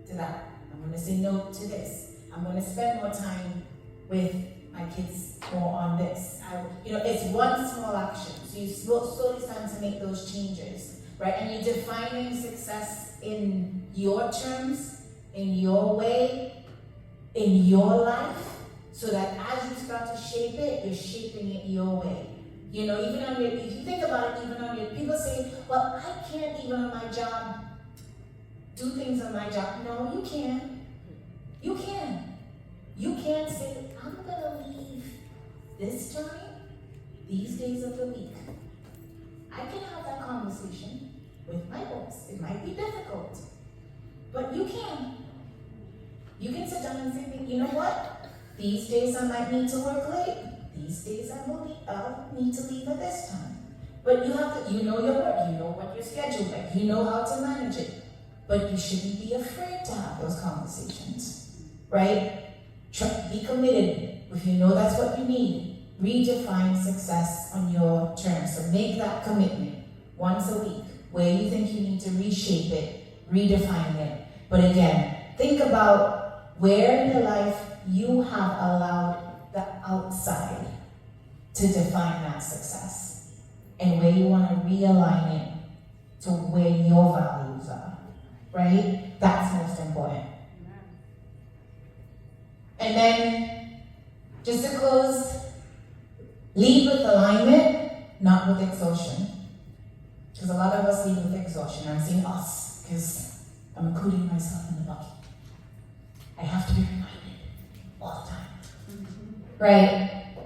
[SPEAKER 1] to that. I'm going to say no to this. I'm going to spend more time with my kids more on this. It's one small action. So you slowly start to make those changes, right? And you're defining success in your terms, in your way, in your life, so that as you start to shape it, you're shaping it your way. Even on if you think about it, even on people say, well, I can't even on my job do things on my job. No, you can. You can. You can say, I'm gonna leave this time, these days of the week. I can have that conversation with my boss. It might be difficult, but you can. You can sit down and say, you know what? These days I might need to work late. These days I'll need to leave at this time. But you have to, your work, you know what your schedule is like, you know how to manage it. But you shouldn't be afraid to have those conversations, right? Be committed. If you know that's what you need, redefine success on your terms. So make that commitment once a week where you think you need to reshape it, redefine it. But again, think about where in your life you have allowed the outside to define that success and where you want to realign it to where your values are, right? That's most important. And then, just to close, lead with alignment, not with exhaustion. Because a lot of us lead with exhaustion. I'm saying us, because I'm including myself in the bucket. I have to be reminded all the time. Right?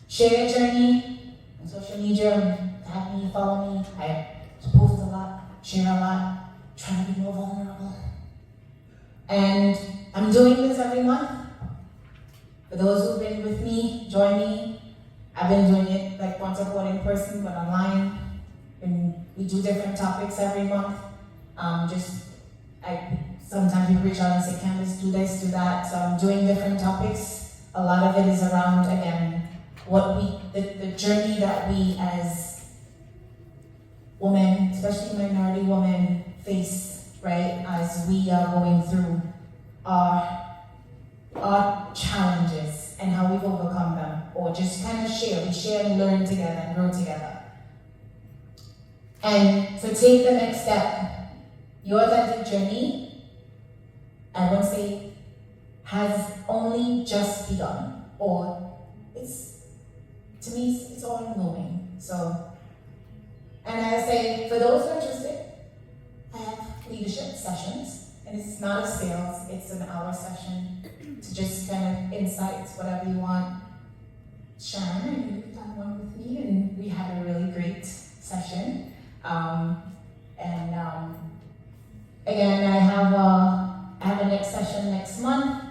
[SPEAKER 1] Share your journey on social media, tag me, follow me. I post a lot, share a lot, try to be more vulnerable. And I'm doing this every month. For those who've been with me, join me. I've been doing it like once a quarter in person, but online. And we do different topics every month. Sometimes people reach out and say, Candis, do this, do that. So I'm doing different topics. A lot of it is around, again, the journey that we as women, especially minority women, face, right? As we are going through our challenges and how we've overcome them, or just kind of share. We share and learn together and grow together. And so take the next step. Your authentic journey, I won't say, has only just begun, or to me, it's ongoing. So, and I say, for those who are interested, I have leadership sessions, and it's not a sales, it's an hour session to just kind of insights, whatever you want. Sharon, you've done one with me, and we had a really great session. And again, I have a next session next month,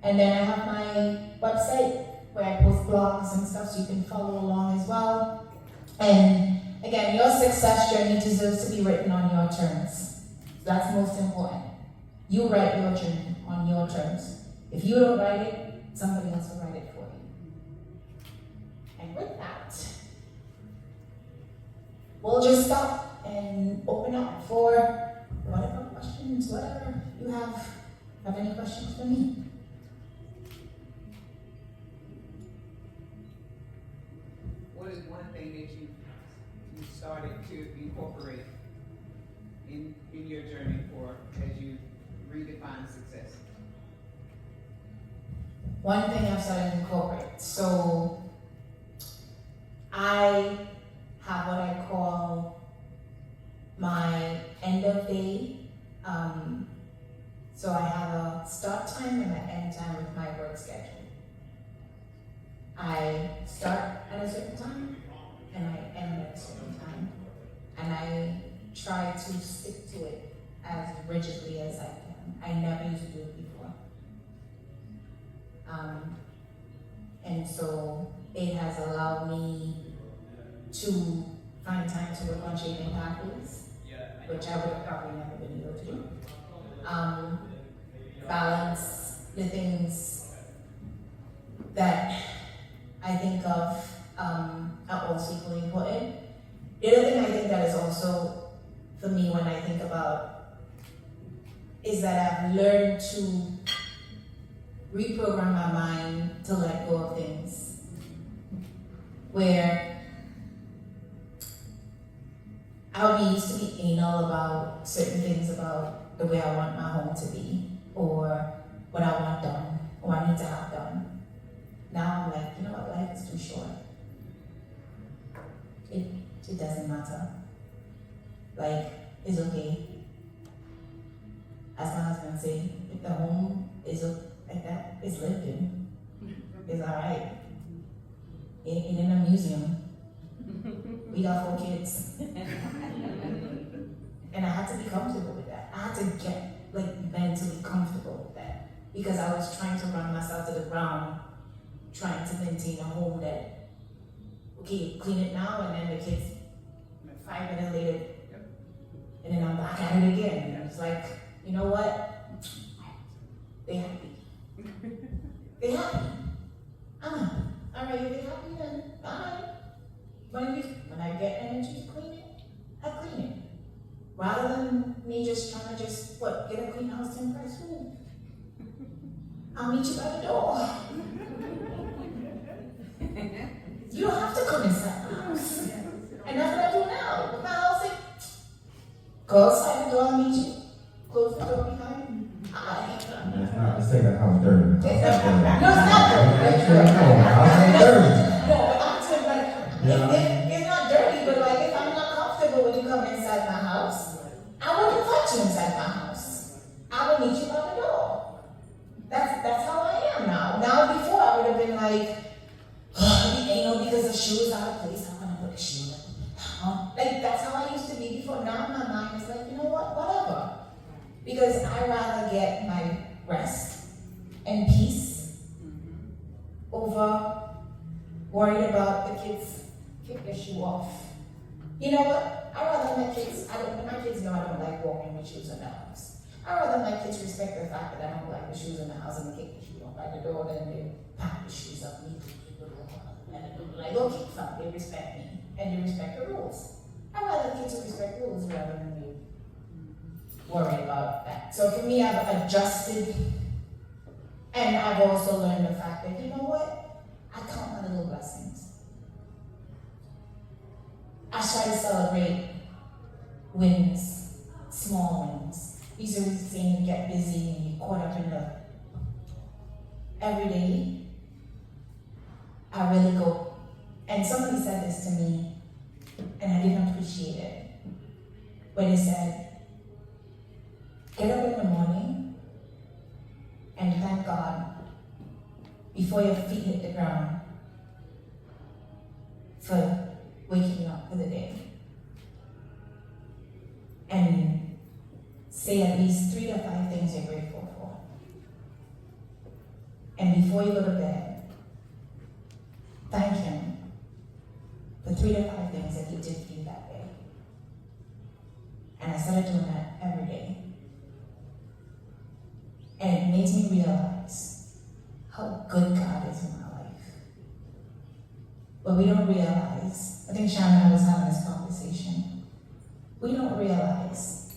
[SPEAKER 1] and then I have my website where I post blogs and stuff, so you can follow along as well. And again, your success journey deserves to be written on your terms. That's most important. You write your journey on your terms. If you don't write it, somebody else will write it for you. And with that, we'll just stop and open up for whatever questions, whatever you have. Have any questions for me?
[SPEAKER 7] What is one thing that you started to incorporate in your journey for as you redefine success?
[SPEAKER 1] One thing I've started to incorporate. So I have what I call my end of day. So I have a start time and an end time with my work schedule. I start at a certain time and I end at a certain time. And I try to stick to it as rigidly as I can. I never used to do it before. And so it has allowed me to find time to work on shaping pathways, which I would have probably never been able to do. Balance the things that I think of are also equally important. The other thing I think that is also, for me, when I think about, is that I've learned to reprogram my mind to let go of things. Where I'll be used to be anal about certain things about the way I want my home to be, or what I want done, or I need to have done. Now I'm like, you know what, life is too short. It doesn't matter. Like, it's okay. As my husband say, if the home is like that, it's lived in. It's alright. It ain't in a museum. We got 4 kids. And I had to be comfortable with that. I had to get mentally comfortable with that. Because I was trying to run myself to the ground, trying to maintain a home that, okay, clean it now, and then the kids, 5 minutes later, and then I'm back at it again. And it's like, you know what? They happy. They happy. I'm happy. Alright, if they happy, then alright. When I get energy to clean it, I clean it. Rather than me just trying to get a clean house 10 price food. I'll meet you by the door. You don't have to come inside my house. And that's what I do now. With my house, like, go outside the door, I'll meet you. Close the door behind you.
[SPEAKER 8] It's not to say that house dirty.
[SPEAKER 1] No, it's not dirty.
[SPEAKER 8] Make sure I know, my house ain't dirty.
[SPEAKER 1] No, but I'm saying, like, it's not dirty, but like, if I'm not comfortable when you come inside my house, I won't invite you inside my house. I will meet you by the door. That's how I am now. Now, before I would have been like, because the shoe is out of place, I'm gonna put the shoe in. Like, that's how I used to be before. Now my mind is like, you know what, whatever. Because I rather get my rest and peace over worried about the kids kick their shoe off. You know what? I rather my kids, my kids know I don't like walking with shoes in the house. I rather my kids respect the fact that I don't like the shoes in the house and they kick the shoe off by the door, then they pack the shoes up neatly. And they're like, okay, fine, they respect me. And they respect the rules. I rather kids who respect rules rather than me worry about that. So for me, I've adjusted, and I've also learned the fact that, you know what? I count my little blessings. I try to celebrate wins, small wins. These are the things you get busy and you caught up in the everyday. I really go, and somebody said this to me, and I didn't appreciate it. But they said, get up in the morning and thank God before your feet hit the ground for waking up for the day. and say at least 3 to 5 things you're grateful for. And before you go to bed, thank him for 3 to 5 things that he did for you that day. And I started doing that every day. And it makes me realize how good God is in my life. But we don't realize, I think Sharon and I was having this conversation, we don't realize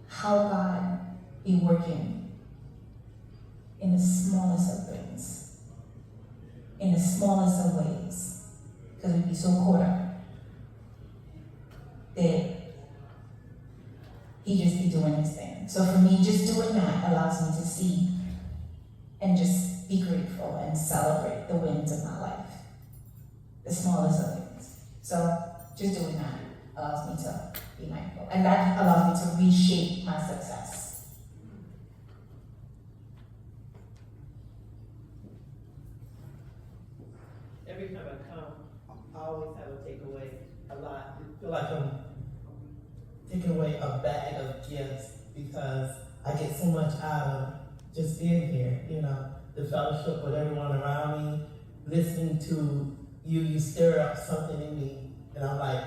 [SPEAKER 1] how God be working in the smallest of things, in the smallest of ways, because we'd be so caught up that he just be doing his thing. So for me, just doing that allows me to see and just be grateful and celebrate the wins of my life, the smallest of things. So just doing that allows me to be mindful, and that allows me to reshape my success.
[SPEAKER 6] Every time I come, I always have a takeaway, a lot. I feel like I'm taking away a bag of gifts because I get so much out of just being here, you know, the fellowship with everyone around me, listening to you stir up something in me, and I'm like,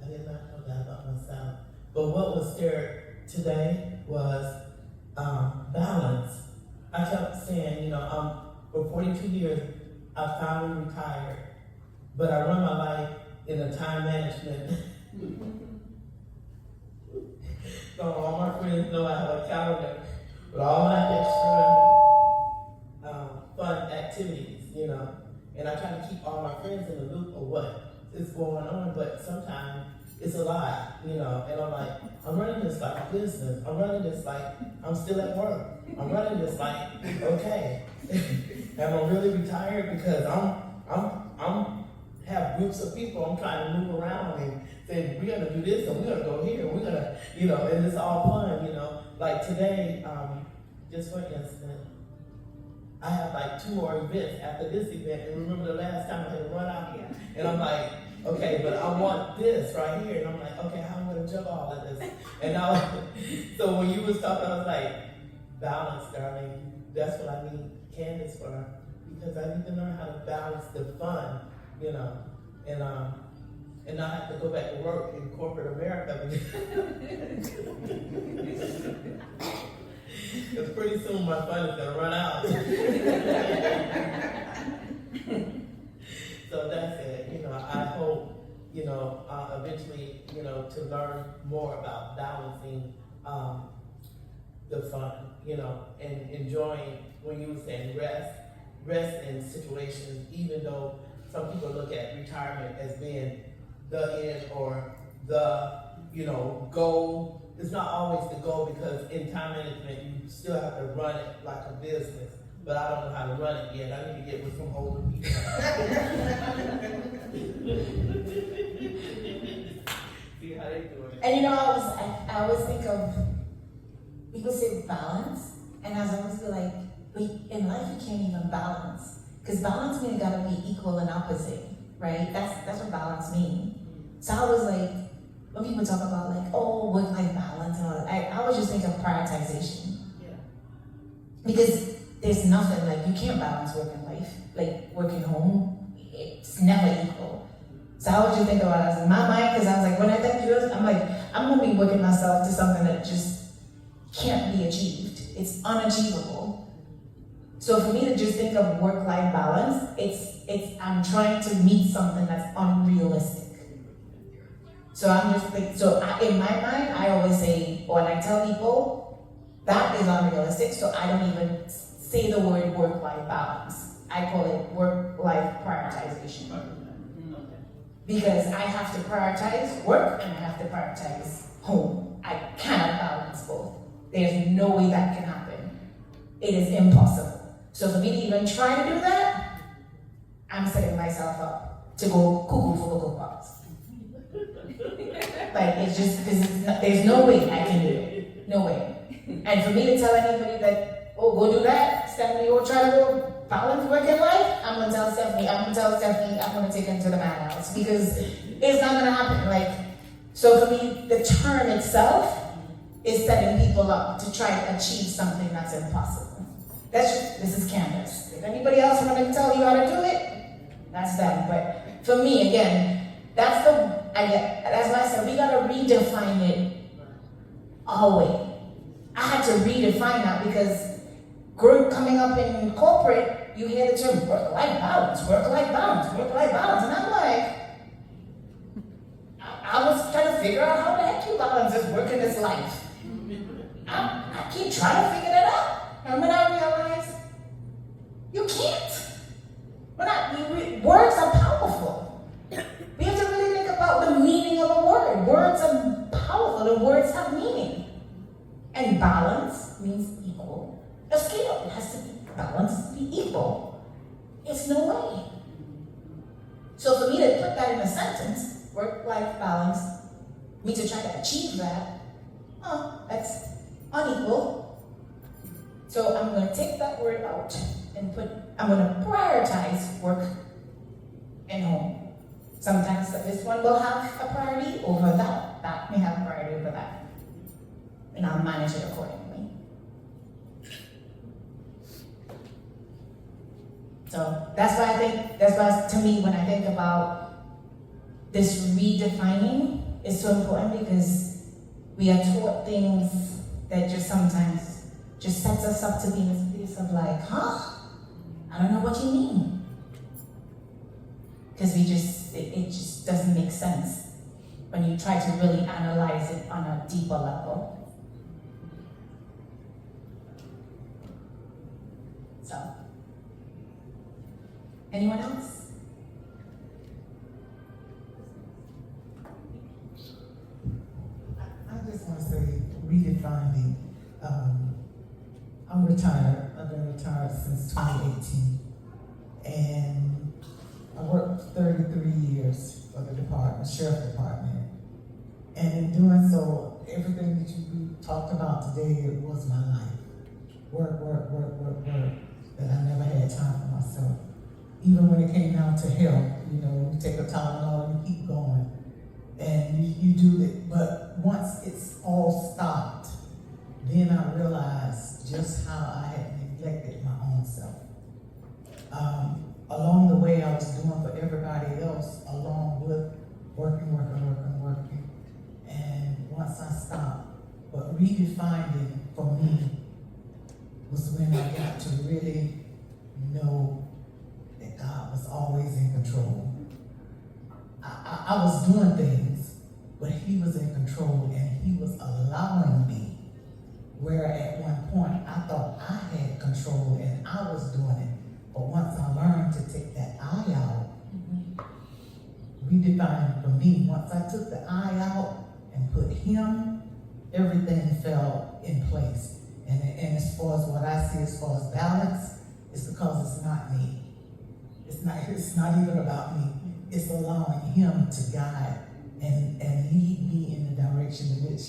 [SPEAKER 6] I did not know that about myself. But what was stirred today was balance. I kept saying, you know, for 42 years, I finally retired, but I run my life in a time management. So all my friends know I have a calendar with all my extra fun activities, you know, and I try to keep all my friends in the loop of what is going on, but sometimes it's a lot, you know, and I'm like, I'm running this like a business. I'm running this like I'm still at work. I'm running this like, okay. Am I really retired? Because I'm have groups of people I'm trying to move around and say, we're gonna do this and we're gonna go here and we're gonna, you know, and it's all fun, you know. Like today, just for instance, I have like 2 more events after this event, and remember the last time I had to run out here, and I'm like, okay, but I want this right here, and I'm like, okay, how am I gonna juggle all of this? And now, so when you was talking, I was like, balance, darling. That's what I need Candis for, because I need to learn how to balance the fun, you know, and not have to go back to work in corporate America. Because pretty soon my fun is gonna run out. So that's it. You know, I hope, you know, eventually, you know, to learn more about balancing the fun, you know, and enjoying, when you were saying rest in situations, even though some people look at retirement as being the end or the, you know, goal. It's not always the goal, because in time management, you still have to run it like a business. But I don't know how to run it yet. I need to get with some older people. See how they do it.
[SPEAKER 1] And you know, I always think of, people say balance, and I always feel like, wait, in life you can't even balance. Because balance means it gotta be equal and opposite, right? That's what balance means. So I was like, when people talk about like, oh, work-life balance and all that, I always just think of prioritization.
[SPEAKER 6] Yeah.
[SPEAKER 1] Because there's nothing, like, you can't balance work and life. Like, work and home, it's never equal. So I always just think about it in my mind, because I was like, when I think of this, I'm like, I'm gonna be working myself to something that just can't be achieved. It's unachievable. So for me to just think of work-life balance, it's I'm trying to meet something that's unrealistic. So I'm just like, in my mind, I always say, or I tell people, that is unrealistic, so I don't even say the word work-life balance. I call it work-life prioritization. Because I have to prioritize work and I have to prioritize home. I cannot balance both. There's no way that can happen. It is impossible. So for me to even try to do that, I'm setting myself up to go cuckoo for Cocoa Pops. Like, it's just, there's no way I can do it. No way. And for me to tell anybody that, oh, go do that, Stephanie, or try to go balance work and life, I'm gonna tell Stephanie I'm gonna take her to the madhouse, because it's not gonna happen. Like, So for me, the term itself is setting people up to try to achieve something that's impossible. This is Candis. If anybody else want to tell you how to do it, that's them. But for me, again, that's why I said we gotta redefine it our way. I had to redefine that because coming up in corporate, you hear the term work-life balance, work-life balance, work-life balance, and I'm like, I was trying to figure out how the heck you balance this work in this life. I keep trying to figure that out. And when I realized, you can't. Words are powerful. We have to really think about the meaning of a word. Words are powerful, and words have meaning. And balance means equal. A scale, it has to be balanced to be equal. It's no way. So for me to put that in a sentence, work-life balance, me to try to achieve that, that's unequal. So I'm going to take that word out and I'm going to prioritize work and home. Sometimes this one will have a priority over that. That may have a priority over that. And I'll manage it accordingly. So that's why to me, when I think about this redefining, it's so important because we are taught things that just sometimes just sets us up to be in this place of like, I don't know what you mean. Because it just doesn't make sense when you try to really analyze it on a deeper level. So, anyone else?
[SPEAKER 3] I just want to say redefining. I'm retired. I've been retired since 2018. And I worked 33 years for the sheriff department. And in doing so, everything that you talked about today, it was my life. Work, that I never had time for myself. Even when it came down to health, you take a Tylenol and you keep going. And you do it, but once it's all stopped, then I realized just how I had neglected my own self. Along the way, I was doing for everybody else, along with working. And once I stopped, but redefining for me was when I got to really know that God was always in control. I was doing things, but He was in control and He was allowing me. Where at one point I thought I had control and I was doing it. But once I learned to take that I out, redefining for me, once I took the I out and put Him, everything fell in place. And as far as what I see as far as balance, it's because it's not me. It's not even about me. It's allowing Him to guide and lead me in the direction in which,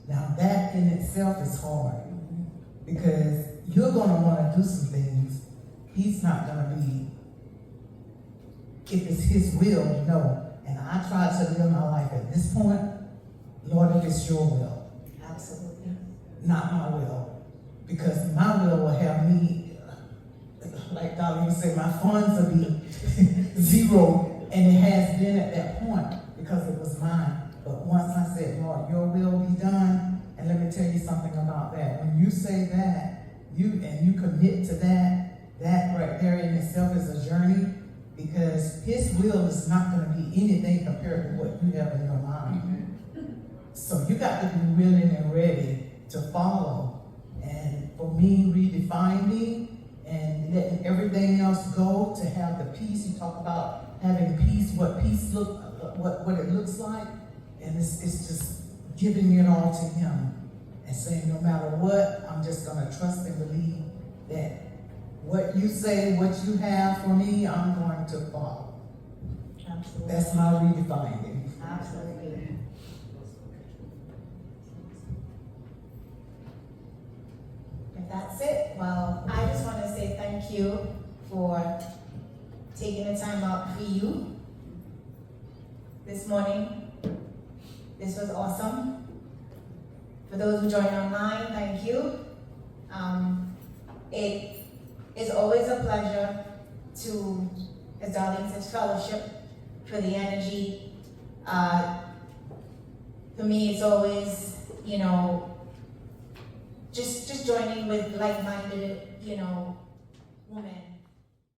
[SPEAKER 3] now that in itself is hard, because you're going to want to do some things. He's not going to be, if it's His will, no. And I try to live my life at this point, Lord, if it's your will.
[SPEAKER 1] Absolutely.
[SPEAKER 3] Not my will. Because my will have me, like Dolly would say, my funds will be zero, and it has been at that point because it was mine. But once I said, Lord, your will be done, and let me tell you something about that. When you say that, you commit to that right there in itself is a journey, because His will is not going to be anything compared to what you have in your mind. So you got to be willing and ready to follow. And for me, redefining and letting everything else go to have the peace. You talk about having peace, what it looks like, and it's just giving it all to Him and saying, no matter what, I'm just going to trust and believe that what you say, what you have for me, I'm going to follow.
[SPEAKER 1] Absolutely.
[SPEAKER 3] That's my redefining.
[SPEAKER 1] Absolutely. If that's it, well, I just want to say thank you for taking the time out for you this morning. This was awesome. For those who joined online, thank you. It is always a pleasure to, as Darlene says, fellowship, for the energy. For me, it's always, just joining with like-minded, women.